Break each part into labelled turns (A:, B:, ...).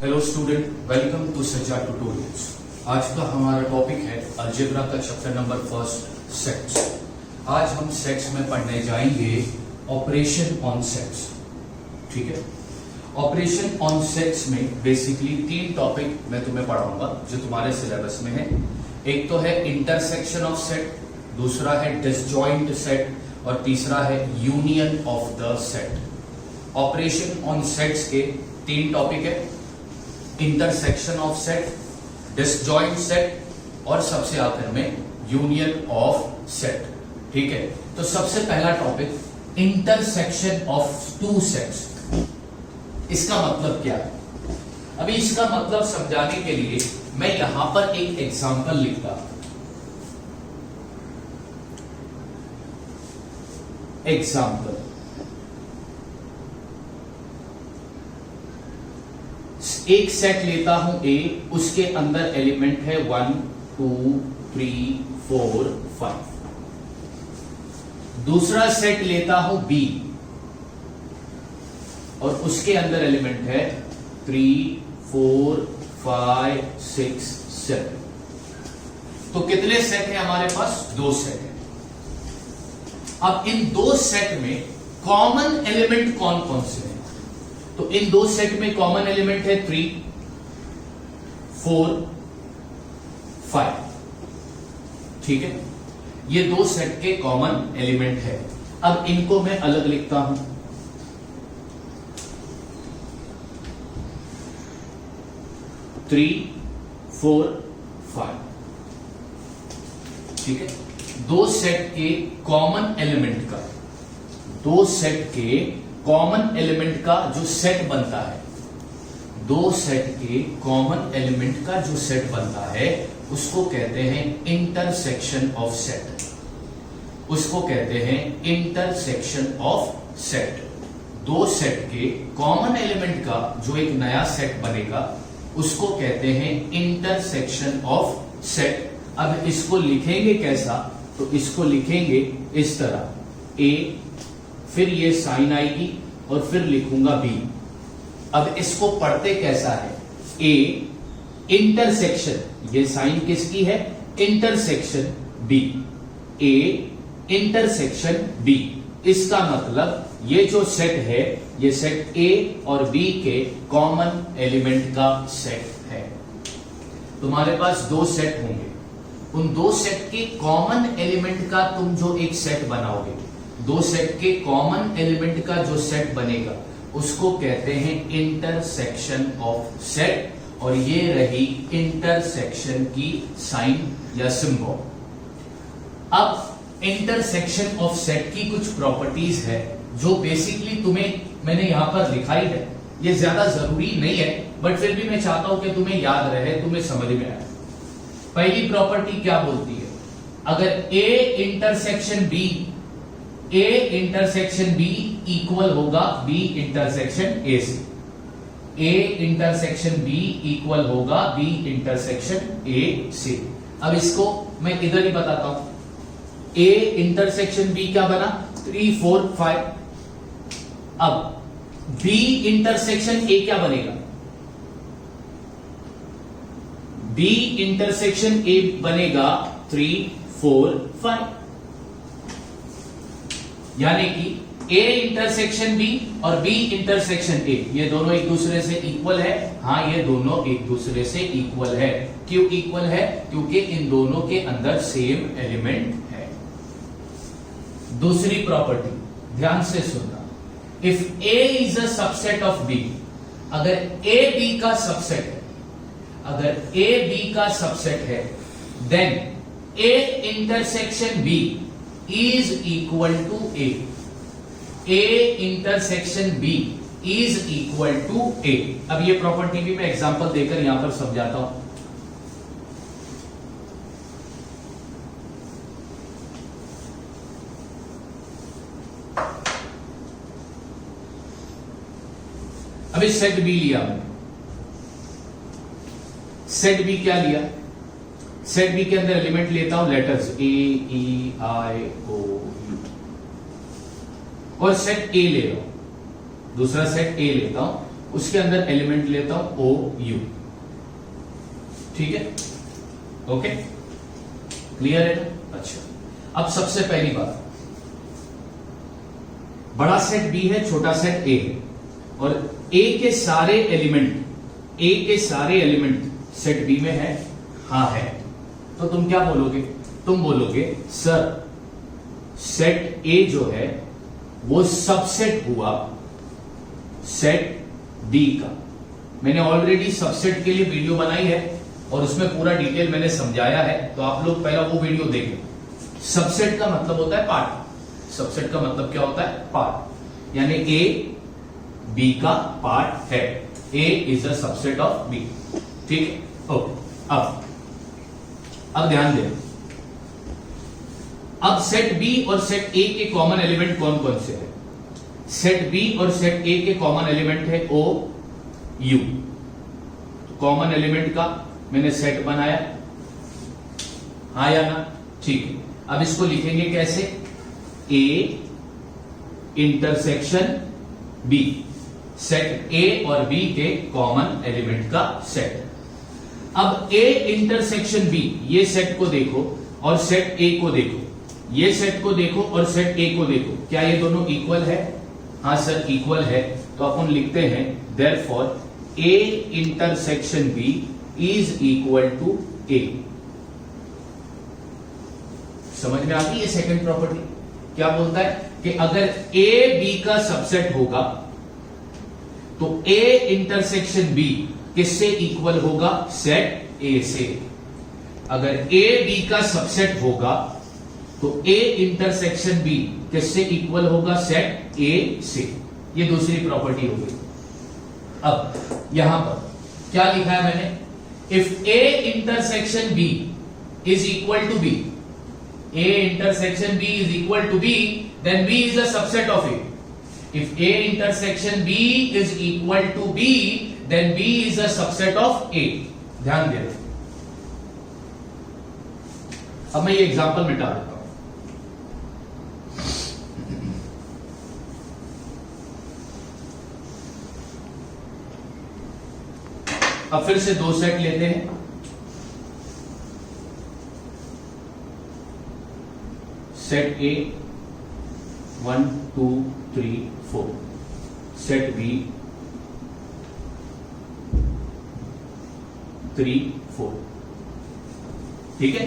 A: Hello student, welcome to सज्जा tutorials. आज का हमारा टॉपिक है अलजेब्रा का चैप्टर नंबर फर्स्ट सेट्स। आज हम सेट्स में पढ़ने जाएंगे ऑपरेशन ऑन सेट्स। ठीक है, ऑपरेशन ऑन सेट्स में बेसिकली 3 टॉपिक मैं तुम्हें पढ़ाऊंगा जो तुम्हारे सिलेबस में है। एक तो है इंटरसेक्शन ऑफ सेट, दूसरा है डिसजॉइंट सेट और तीसरा है union of the set. Operation on sets के 3 टॉपिक है, intersection of set, disjoint set और सबसे आखिर में यूनियन ऑफ सेट। ठीक है, तो सबसे पहला टॉपिक इंटरसेक्शन ऑफ 2 सेट्स। इसका मतलब क्या है? अभी इसका मतलब समझाने के लिए मैं यहां पर एक एग्जांपल लिखता। एग्जांपल, एक सेट लेता हूं ए, उसके अंदर एलिमेंट है 1 2 3 4 5। दूसरा सेट लेता हूं बी और उसके अंदर एलिमेंट है 3 4 5 6 7। तो कितने सेट है हमारे पास? 2 सेट है। अब इन 2 सेट में कॉमन एलिमेंट कौन कौन से हैं? तो इन 2 सेट में कॉमन एलिमेंट है 3 4 5। ठीक है, ये 2 सेट के कॉमन एलिमेंट है। अब इनको मैं अलग लिखता हूं। थ्री 4 5। ठीक है, 2 सेट के कॉमन एलिमेंट का, 2 सेट के कॉमन एलिमेंट का जो सेट बनता है, 2 सेट के कॉमन एलिमेंट का जो सेट बनता है उसको कहते हैं इंटरसेक्शन ऑफ सेट। उसको कहते हैं इंटरसेक्शन ऑफ सेट। 2 सेट के कॉमन एलिमेंट का जो एक नया सेट बनेगा उसको कहते हैं इंटरसेक्शन ऑफ सेट। अब इसको लिखेंगे कैसा? तो इसको लिखेंगे इस तरह, ए, फिर ये साइन आएगी और फिर लिखूंगा बी। अब इसको पढ़ते कैसा है? ए इंटरसेक्शन, ये साइन किसकी है? Intersection B, A intersection B. इसका मतलब ये जो सेट है ये सेट ए और बी के कॉमन एलिमेंट का सेट है। तुम्हारे पास 2 सेट होंगे, उन 2 सेट के कॉमन एलिमेंट का तुम जो एक सेट बनाओगे, 2 सेट के कॉमन एलिमेंट का जो सेट बनेगा उसको कहते हैं इंटरसेक्शन ऑफ सेट। और ये रही इंटरसेक्शन की साइन या सिंबल। अब इंटरसेक्शन ऑफ सेट की कुछ प्रॉपर्टीज है जो बेसिकली तुम्हें मैंने यहां पर लिखाई है। ये ज्यादा जरूरी नहीं है बट फिर भी मैं चाहता हूं कि तुम्हें याद रहे, तुम्हें समझ में आए। पहली प्रॉपर्टी क्या बोलती है? अगर A intersection B, A intersection B equal होगा बी इंटरसेक्शन ए से, ए इंटरसेक्शन बी इक्वल होगा बी इंटरसेक्शन ए से। अब इसको मैं इधर ही बताता हूं। ए इंटरसेक्शन बी क्या बना? 3 4 5। अब बी इंटरसेक्शन ए क्या बनेगा? बी इंटरसेक्शन ए बनेगा 3 4 5। यानी कि ए इंटरसेक्शन बी और बी इंटरसेक्शन ए ये दोनों एक दूसरे से इक्वल है। हाँ, ये दोनों एक दूसरे से इक्वल है। क्यों इक्वल है? क्योंकि इन दोनों के अंदर सेम एलिमेंट है। दूसरी प्रॉपर्टी ध्यान से सुनना, if A is a subset of B, अगर ए बी का सबसेट है, अगर ए बी का सबसेट है, then A intersection B is equal to A. A intersection B is equal to A. अब ये प्रॉपर्टी भी मैं एग्जांपल देकर यहां पर समझाता हूं। अभी सेट बी लिया मैंने। सेट बी क्या लिया? सेट बी के अंदर एलिमेंट लेता हूं letters A E I O U और सेट ए ले रहा हूं, दूसरा सेट ए लेता हूं उसके अंदर एलिमेंट लेता हूं ओ यू। ठीक है, ओके, क्लियर है ना? अच्छा, अब सबसे पहली बात, बड़ा सेट बी है, छोटा सेट ए है, और ए के सारे एलिमेंट सेट बी में है, हाँ है, तो तुम क्या बोलोगे? तुम बोलोगे सर सेट ए जो है वो सबसेट हुआ सेट बी का। मैंने ऑलरेडी सबसेट के लिए वीडियो बनाई है और उसमें पूरा डिटेल मैंने समझाया है, तो आप लोग पहला वो वीडियो देखें। सबसेट का मतलब होता है पार्ट। सबसेट का मतलब क्या होता है? पार्ट, यानी ए बी का पार्ट है। A is a subset of B. ठीक है, ओके। अब ध्यान दें, अब सेट बी और सेट ए के कॉमन एलिमेंट कौन कौन से है? सेट बी और सेट ए के कॉमन एलिमेंट है ओ यू। कॉमन एलिमेंट का मैंने सेट बनाया, हाँ या ना? ठीक है, अब इसको लिखेंगे कैसे? A intersection B, set A और बी के कॉमन एलिमेंट का सेट। अब ए इंटरसेक्शन बी, ये सेट को देखो और सेट ए को देखो, ये सेट को देखो और सेट ए को देखो, क्या ये दोनों इक्वल है? हाँ सर इक्वल है, तो अपन लिखते हैं therefore A intersection B is equal to A. समझ में आती है सेकंड प्रॉपर्टी? क्या बोलता है कि अगर ए बी का सबसेट होगा तो ए इंटरसेक्शन बी किससे इक्वल होगा? सेट ए से। अगर ए बी का सबसेट होगा तो ए इंटरसेक्शन बी किससे इक्वल होगा? सेट ए से। ये दूसरी प्रॉपर्टी हो गई। अब यहां पर क्या लिखा है मैंने? If A intersection B is equal to B, A intersection B is equal to B, then B is a subset of A. If A intersection B is equal to B, then B is a subset of A. ध्यान देना। अब मैं ये example मिटा देता हूं। अब फिर से दो सेट लेते हैं। Set A 1 2 3 4, set B 3 4। ठीक है,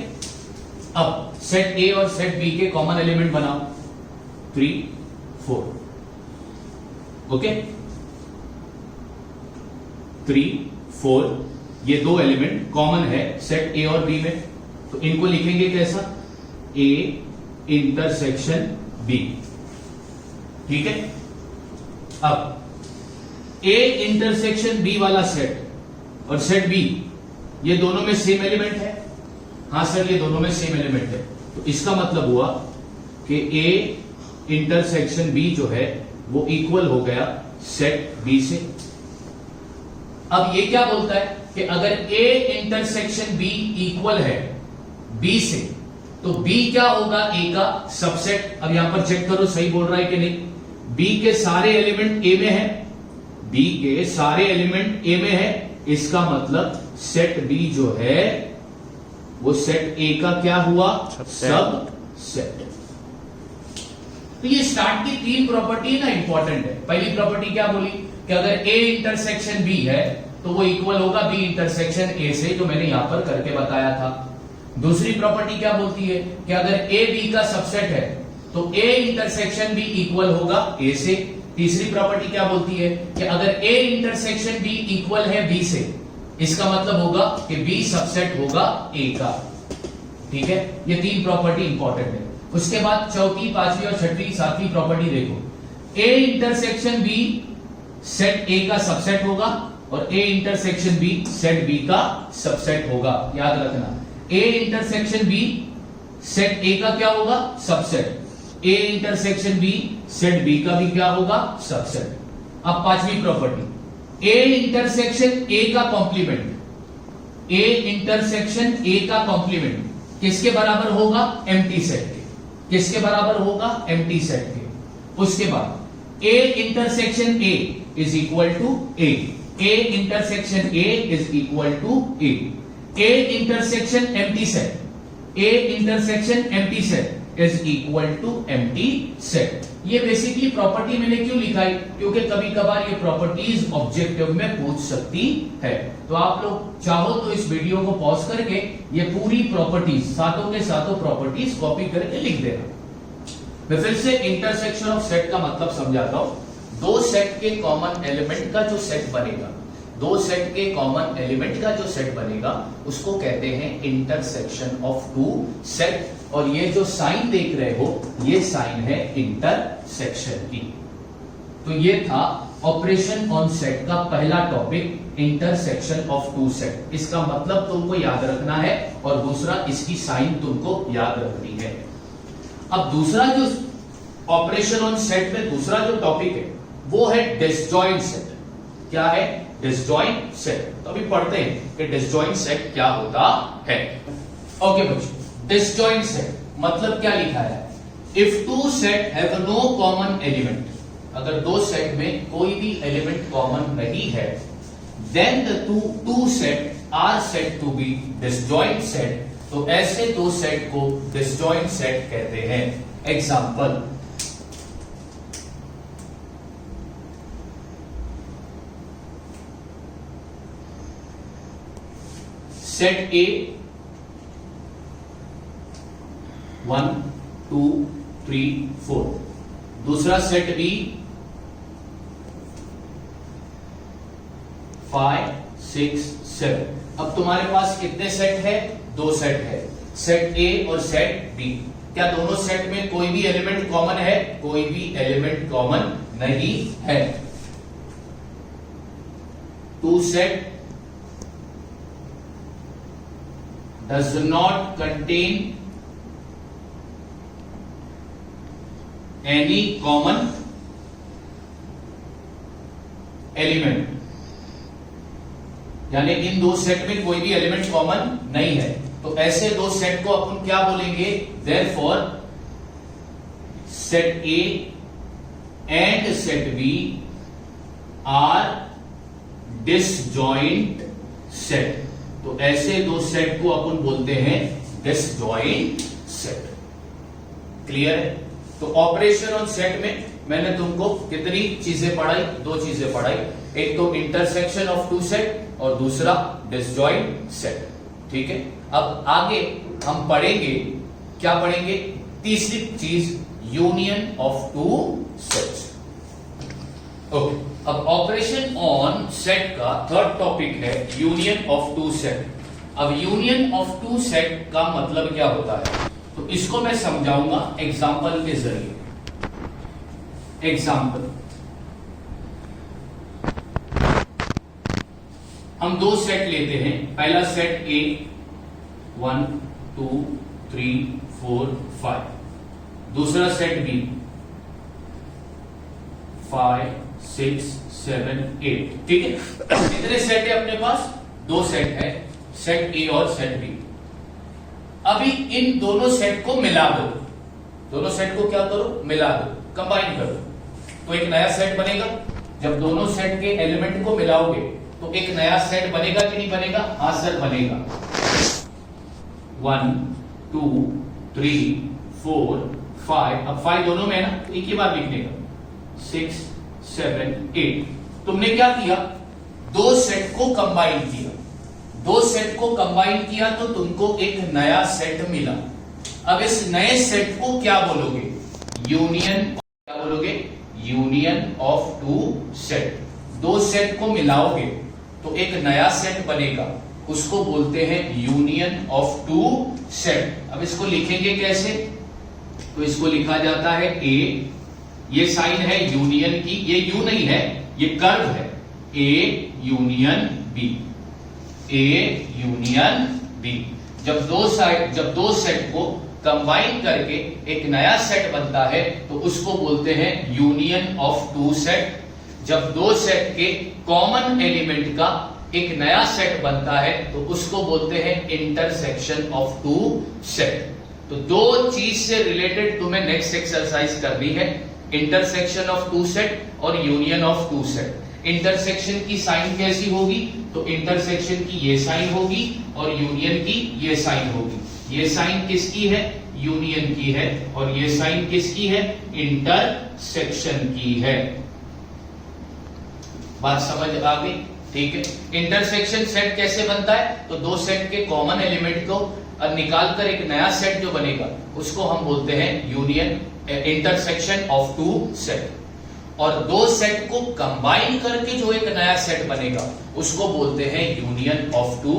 A: अब सेट ए और सेट बी के कॉमन एलिमेंट बनाओ 3 4। ओके, 3 4, ये दो एलिमेंट कॉमन है सेट ए और बी में, तो इनको लिखेंगे कैसा? A intersection B. ठीक है, अब ए इंटरसेक्शन बी वाला सेट और सेट बी, ये दोनों में सेम एलिमेंट है। हाँ सर ये दोनों में सेम एलिमेंट है, तो इसका मतलब हुआ कि ए इंटरसेक्शन बी जो है वो इक्वल हो गया सेट बी से। अब ये क्या बोलता है कि अगर ए इंटरसेक्शन बी इक्वल है बी से, तो B क्या होगा? A का सबसेट। अब यहां पर चेक करो सही बोल रहा है कि नहीं। B के सारे एलिमेंट A में है, B के सारे एलिमेंट A में है, इसका मतलब सेट B जो है वो सेट A का क्या हुआ? सब सेट। तो ये स्टार्ट की तीन प्रॉपर्टी ना इंपॉर्टेंट है। पहली प्रॉपर्टी क्या बोली कि अगर A इंटरसेक्शन B है तो वो इक्वल होगा B इंटरसेक्शन A से, जो मैंने यहां पर करके बताया था। दूसरी प्रॉपर्टी क्या बोलती है कि अगर ए बी का सबसेट है तो ए इंटरसेक्शन बी इक्वल होगा ए से। तीसरी प्रॉपर्टी क्या बोलती है कि अगर ए इंटरसेक्शन बी इक्वल है बी से, इसका मतलब होगा कि बी सबसेट होगा ए का। ठीक है, ये तीन प्रॉपर्टी इंपॉर्टेंट है। उसके बाद चौथी, पांचवी और छठवीं, सातवीं प्रॉपर्टी देखो। A intersection B set A का सबसेट होगा और A intersection B set B का सबसेट होगा। याद रखना, A intersection B set A का क्या होगा? Subset. A intersection B set B का भी क्या होगा? सबसेट। अब पांचवी प्रॉपर्टी, ए इंटरसेक्शन ए का कॉम्प्लीमेंट, ए इंटरसेक्शन ए का कॉम्प्लीमेंट किसके बराबर होगा? एम्प्टी सेट के। किसके बराबर होगा? एम्प्टी सेट के। उसके बाद A intersection A is equal to A, A intersection A is equal to A, A intersection empty set, A intersection empty set is equal to empty set. ये basically property मैंने क्यों लिखाई, क्योंकि कभी कभार ये प्रॉपर्टीज ऑब्जेक्टिव में पूछ सकती है। तो आप लोग चाहो तो इस वीडियो को पॉज करके ये पूरी प्रॉपर्टीज सातों के सातों प्रॉपर्टीज कॉपी करके लिख देना। मैं फिर से इंटरसेक्शन ऑफ सेट का मतलब समझाता हूं। दो सेट के कॉमन एलिमेंट का जो सेट बनेगा, दो सेट के कॉमन एलिमेंट का जो सेट बनेगा उसको कहते हैं इंटरसेक्शन ऑफ टू सेट। और ये जो साइन देख रहे हो ये साइन है इंटरसेक्शन की। तो ये था ऑपरेशन ऑन सेट का पहला topic, intersection of two set. इसका मतलब तुमको याद रखना है और दूसरा इसकी साइन तुमको याद रखनी है। अब दूसरा जो ऑपरेशन ऑन सेट में दूसरा जो टॉपिक है वो है डिसजॉइंट सेट। क्या है? Disjoint set. तो अभी पढ़ते हैं कि डिसजॉइंट सेट क्या होता है। ओके बच्चों, डिसजॉइंट सेट मतलब क्या लिखा है? If two set have no common element, अगर दो सेट में कोई भी एलिमेंट कॉमन नहीं है, then the two set are said to be disjoint set. तो ऐसे दो सेट को डिसजॉइंट सेट कहते हैं। एग्जांपल, सेट ए 1 2 3 4, दूसरा सेट बी 5 6 7। अब तुम्हारे पास कितने सेट है? दो सेट है, सेट ए और सेट बी। क्या दोनों सेट में कोई भी एलिमेंट कॉमन है? कोई भी एलिमेंट कॉमन नहीं है। Two set does not contain any common element, यानी इन दो सेट में कोई भी एलिमेंट कॉमन नहीं है। तो ऐसे दो सेट को अपन क्या बोलेंगे? therefore set A and set B are disjoint set. तो ऐसे दो सेट को अपन बोलते हैं डिसजॉइंट सेट। क्लियर है? तो ऑपरेशन ऑन सेट में मैंने तुमको कितनी चीजें पढ़ाई? दो चीजें पढ़ाई, एक तो इंटरसेक्शन ऑफ टू सेट और दूसरा डिसजॉइंट सेट। ठीक है, अब आगे हम पढ़ेंगे, क्या पढ़ेंगे? तीसरी चीज, union of two sets. Okay, अब ऑपरेशन ऑन सेट का थर्ड टॉपिक है यूनियन ऑफ टू सेट। अब यूनियन ऑफ टू सेट का मतलब क्या होता है, तो इसको मैं समझाऊंगा एग्जांपल के जरिए। एग्जांपल, हम दो सेट लेते हैं। पहला सेट ए 1 2 3 4 5, दूसरा सेट बी 5 6 7 8। ठीक है, कितने सेट है अपने पास? दो सेट है, सेट ए और सेट बी। अभी इन दोनों सेट को मिला दो, दोनों सेट को क्या करो? मिला दो, कंबाइन करो, तो एक नया सेट बनेगा। जब दोनों सेट के एलिमेंट को मिलाओगे तो एक नया सेट बनेगा कि नहीं बनेगा? हाँ सर बनेगा। 1 2 3 4 5, अब 5 दोनों में है ना, एक ही बार लिखने का। 6 7 8, तुमने क्या किया? दो सेट को कंबाइन किया, दो सेट को कंबाइन किया तो तुमको एक नया सेट मिला। अब इस नए सेट को क्या बोलोगे? यूनियन। क्या बोलोगे? Union of two set. दो सेट को मिलाओगे तो एक नया सेट बनेगा, उसको बोलते हैं यूनियन ऑफ टू सेट। अब इसको लिखेंगे कैसे? तो इसको लिखा जाता है ए, ये साइन है यूनियन की, ये यू नहीं है, ये कर्व है, A union B, A union B. जब दो सेट को कंबाइन करके एक नया सेट बनता है तो उसको बोलते हैं यूनियन ऑफ टू सेट। जब दो सेट के कॉमन एलिमेंट का एक नया सेट बनता है तो उसको बोलते हैं इंटरसेक्शन ऑफ टू सेट। तो दो चीज से रिलेटेड तुम्हें नेक्स्ट एक्सरसाइज करनी है, इंटरसेक्शन ऑफ टू सेट और union of two set. Intersection की साइन कैसी होगी, तो इंटरसेक्शन की ये साइन होगी और यूनियन की ये साइन होगी। ये साइन किसकी है, यूनियन की है, और ये साइन किसकी है, इंटरसेक्शन की है। बात समझ आ गई, ठीक है। इंटरसेक्शन सेट कैसे बनता है, तो दो सेट के कॉमन एलिमेंट को निकालकर एक नया सेट जो बनेगा उसको हम बोलते हैं union, intersection of two set. और दो सेट को कंबाइन करके जो एक नया सेट बनेगा उसको बोलते हैं यूनियन ऑफ टू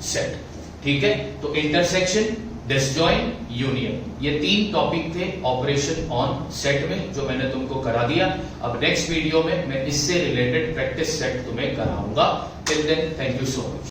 A: सेट, ठीक है। तो इंटरसेक्शन, डिसजॉइन, यूनियन, ये तीन टॉपिक थे ऑपरेशन ऑन सेट में जो मैंने तुमको करा दिया। अब नेक्स्ट वीडियो में मैं इससे रिलेटेड प्रैक्टिस सेट तुम्हें कराऊंगा। Till then, thank you so much.